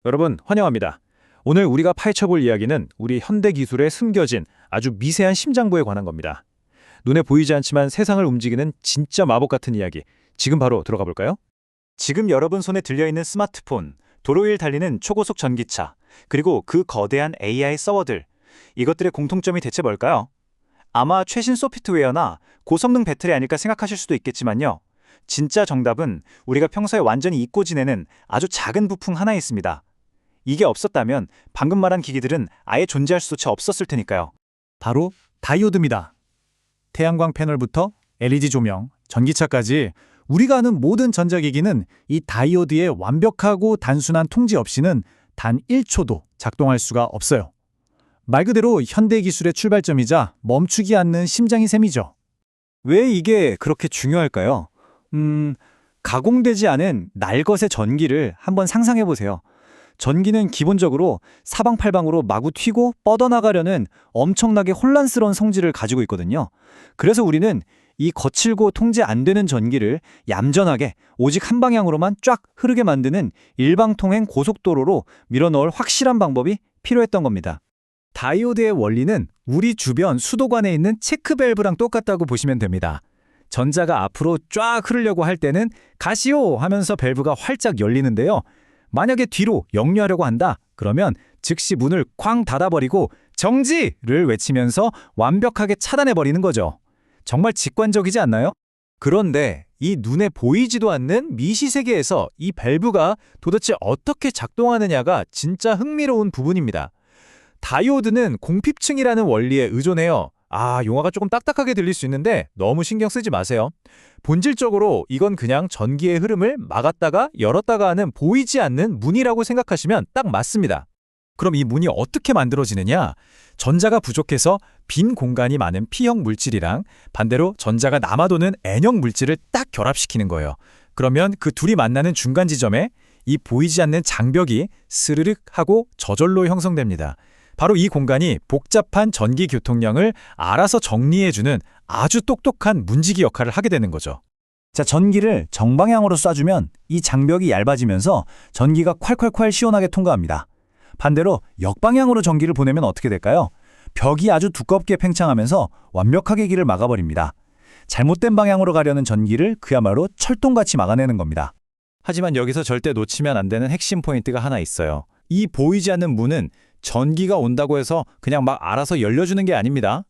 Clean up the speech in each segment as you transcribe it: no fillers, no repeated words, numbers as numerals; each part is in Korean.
여러분 환영합니다. 오늘 우리가 파헤쳐볼 이야기는 우리 현대 기술에 숨겨진 아주 미세한 심장부에 관한 겁니다. 눈에 보이지 않지만 세상을 움직이는 진짜 마법 같은 이야기. 지금 바로 들어가 볼까요? 지금 여러분 손에 들려있는 스마트폰, 도로 위를 달리는 초고속 전기차, 그리고 그 거대한 AI 서버들. 이것들의 공통점이 대체 뭘까요? 아마 최신 소프트웨어나 고성능 배터리 아닐까 생각하실 수도 있겠지만요. 진짜 정답은 우리가 평소에 완전히 잊고 지내는 아주 작은 부품 하나에 있습니다. 이게 없었다면 방금 말한 기기들은 아예 존재할 수조차 없었을 테니까요. 바로 다이오드입니다. 태양광 패널부터 LED 조명, 전기차까지 우리가 아는 모든 전자기기는 이 다이오드의 완벽하고 단순한 통제 없이는 단 1초도 작동할 수가 없어요. 말 그대로 현대 기술의 출발점이자 멈추지 않는 심장이 셈이죠. 왜 이게 그렇게 중요할까요? 가공되지 않은 날것의 전기를 한번 상상해 보세요. 전기는 기본적으로 사방팔방으로 마구 튀고 뻗어나가려는 엄청나게 혼란스러운 성질을 가지고 있거든요. 그래서 우리는 이 거칠고 통제 안 되는 전기를 얌전하게 오직 한 방향으로만 쫙 흐르게 만드는 일방통행 고속도로로 밀어넣을 확실한 방법이 필요했던 겁니다. 다이오드의 원리는 우리 주변 수도관에 있는 체크밸브랑 똑같다고 보시면 됩니다. 전자가 앞으로 쫙 흐르려고 할 때는 가시오 하면서 밸브가 활짝 열리는데요. 만약에 뒤로 역류하려고 한다, 그러면 즉시 문을 쾅 닫아버리고 정지를 외치면서 완벽하게 차단해버리는 거죠. 정말 직관적이지 않나요? 그런데 이 눈에 보이지도 않는 미시세계에서 이 밸브가 도대체 어떻게 작동하느냐가 진짜 흥미로운 부분입니다. 다이오드는 공핍층이라는 원리에 의존해요. 용어가 조금 딱딱하게 들릴 수 있는데 너무 신경 쓰지 마세요. 본질적으로 이건 그냥 전기의 흐름을 막았다가 열었다가 하는 보이지 않는 문이라고 생각하시면 딱 맞습니다. 그럼 이 문이 어떻게 만들어지느냐? 전자가 부족해서 빈 공간이 많은 P형 물질이랑 반대로 전자가 남아도는 N형 물질을 딱 결합시키는 거예요. 그러면 그 둘이 만나는 중간 지점에 이 보이지 않는 장벽이 스르륵 하고 저절로 형성됩니다. 바로 이 공간이 복잡한 전기 교통량을 알아서 정리해주는 아주 똑똑한 문지기 역할을 하게 되는 거죠. 자, 전기를 정방향으로 쏴주면 이 장벽이 얇아지면서 전기가 콸콸콸 시원하게 통과합니다. 반대로 역방향으로 전기를 보내면 어떻게 될까요? 벽이 아주 두껍게 팽창하면서 완벽하게 길을 막아버립니다. 잘못된 방향으로 가려는 전기를 그야말로 철통같이 막아내는 겁니다. 하지만 여기서 절대 놓치면 안 되는 핵심 포인트가 하나 있어요. 이 보이지 않는 문은 전기가 온다고 해서 그냥 막 알아서 열려주는 게 아닙니다.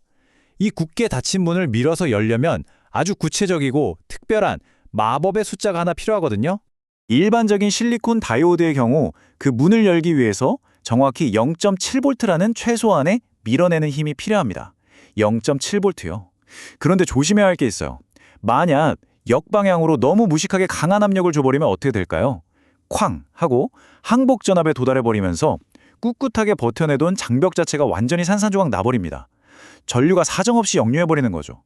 이 굳게 닫힌 문을 밀어서 열려면 아주 구체적이고 특별한 마법의 숫자가 하나 필요하거든요. 일반적인 실리콘 다이오드의 경우 그 문을 열기 위해서 정확히 0.7V라는 최소한의 밀어내는 힘이 필요합니다. 0.7V요. 그런데 조심해야 할 게 있어요. 만약 역방향으로 너무 무식하게 강한 압력을 줘버리면 어떻게 될까요? 쾅 하고 항복 전압에 도달해버리면서 꿋꿋하게 버텨내던 장벽 자체가 완전히 산산조각 나버립니다. 전류가 사정없이 역류해버리는 거죠.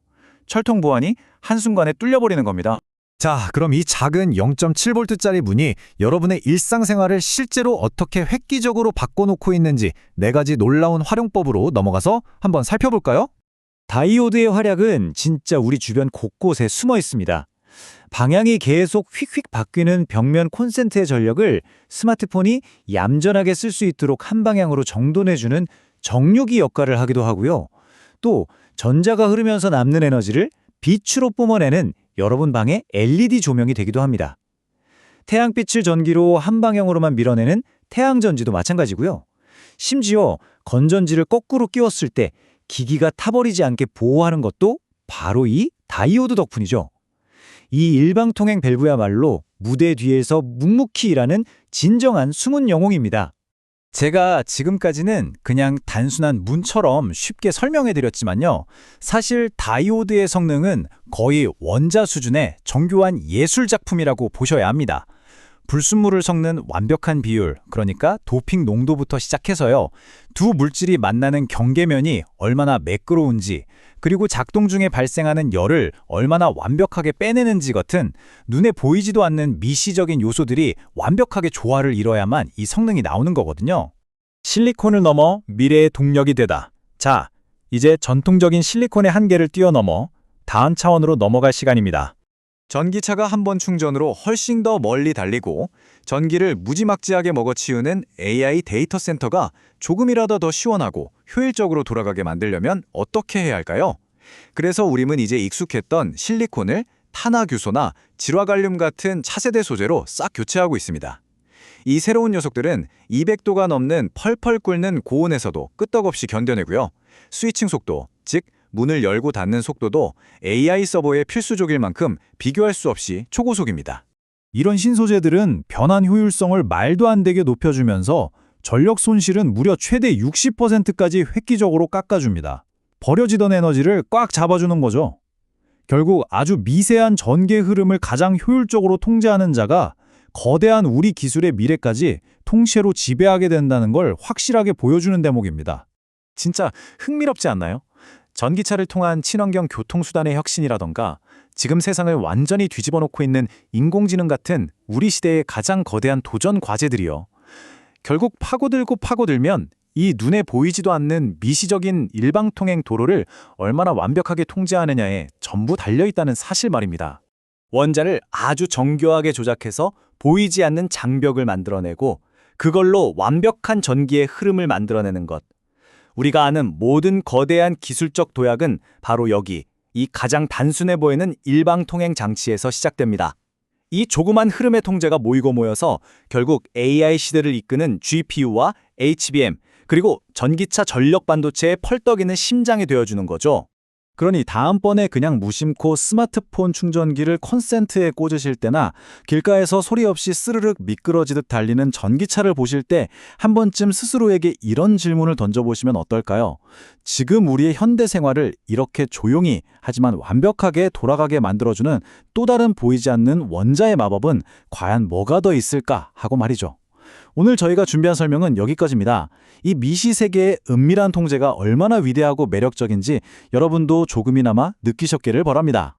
철통 보안이 한순간에 뚫려버리는 겁니다. 자, 그럼 이 작은 0.7V짜리 문이 여러분의 일상생활을 실제로 어떻게 획기적으로 바꿔놓고 있는지 4가지 놀라운 활용법으로 넘어가서 한번 살펴볼까요? 다이오드의 활약은 진짜 우리 주변 곳곳에 숨어 있습니다. 방향이 계속 휙휙 바뀌는 벽면 콘센트의 전력을 스마트폰이 얌전하게 쓸 수 있도록 한 방향으로 정돈해주는 정류기 역할을 하기도 하고요. 또 전자가 흐르면서 남는 에너지를 빛으로 뿜어내는 여러분 방의 LED 조명이 되기도 합니다. 태양빛을 전기로 한 방향으로만 밀어내는 태양전지도 마찬가지고요. 심지어 건전지를 거꾸로 끼웠을 때 기기가 타버리지 않게 보호하는 것도 바로 이 다이오드 덕분이죠. 이 일방통행 밸브야말로 무대 뒤에서 묵묵히 일하는 진정한 숨은 영웅입니다. 제가 지금까지는 그냥 단순한 문처럼 쉽게 설명해드렸지만요. 사실 다이오드의 성능은 거의 원자 수준의 정교한 예술작품이라고 보셔야 합니다. 불순물을 섞는 완벽한 비율, 그러니까 도핑 농도부터 시작해서요. 두 물질이 만나는 경계면이 얼마나 매끄러운지, 그리고 작동 중에 발생하는 열을 얼마나 완벽하게 빼내는지 같은 눈에 보이지도 않는 미시적인 요소들이 완벽하게 조화를 이뤄야만 이 성능이 나오는 거거든요. 실리콘을 넘어 미래의 동력이 되다. 자, 이제 전통적인 실리콘의 한계를 뛰어넘어 다음 차원으로 넘어갈 시간입니다. 전기차가 한 번 충전으로 훨씬 더 멀리 달리고 전기를 무지막지하게 먹어치우는 AI 데이터 센터가 조금이라도 더 시원하고 효율적으로 돌아가게 만들려면 어떻게 해야 할까요? 그래서 우림은 이제 익숙했던 실리콘을 탄화규소나 질화갈륨 같은 차세대 소재로 싹 교체하고 있습니다. 이 새로운 녀석들은 200도가 넘는 펄펄 끓는 고온에서도 끄떡없이 견뎌내고요. 스위칭 속도, 즉 문을 열고 닫는 속도도 AI 서버의 필수적일 만큼 비교할 수 없이 초고속입니다. 이런 신소재들은 변환 효율성을 말도 안 되게 높여주면서 전력 손실은 무려 최대 60%까지 획기적으로 깎아줍니다. 버려지던 에너지를 꽉 잡아주는 거죠. 결국 아주 미세한 전개 흐름을 가장 효율적으로 통제하는 자가 거대한 우리 기술의 미래까지 통째로 지배하게 된다는 걸 확실하게 보여주는 대목입니다. 진짜 흥미롭지 않나요? 전기차를 통한 친환경 교통수단의 혁신이라던가 지금 세상을 완전히 뒤집어 놓고 있는 인공지능 같은 우리 시대의 가장 거대한 도전 과제들이요. 결국 파고들고 파고들면 이 눈에 보이지도 않는 미시적인 일방통행 도로를 얼마나 완벽하게 통제하느냐에 전부 달려있다는 사실 말입니다. 원자를 아주 정교하게 조작해서 보이지 않는 장벽을 만들어내고 그걸로 완벽한 전기의 흐름을 만들어내는 것. 우리가 아는 모든 거대한 기술적 도약은 바로 여기, 이 가장 단순해 보이는 일방통행 장치에서 시작됩니다. 이 조그만 흐름의 통제가 모이고 모여서 결국 AI 시대를 이끄는 GPU와 HBM, 그리고 전기차 전력 반도체의 펄떡이는 심장이 되어주는 거죠. 그러니 다음번에 그냥 무심코 스마트폰 충전기를 콘센트에 꽂으실 때나 길가에서 소리 없이 스르륵 미끄러지듯 달리는 전기차를 보실 때 한 번쯤 스스로에게 이런 질문을 던져보시면 어떨까요? 지금 우리의 현대 생활을 이렇게 조용히 하지만 완벽하게 돌아가게 만들어주는 또 다른 보이지 않는 원자의 마법은 과연 뭐가 더 있을까 하고 말이죠. 오늘 저희가 준비한 설명은 여기까지입니다. 이 미시세계의 은밀한 통제가 얼마나 위대하고 매력적인지 여러분도 조금이나마 느끼셨기를 바랍니다.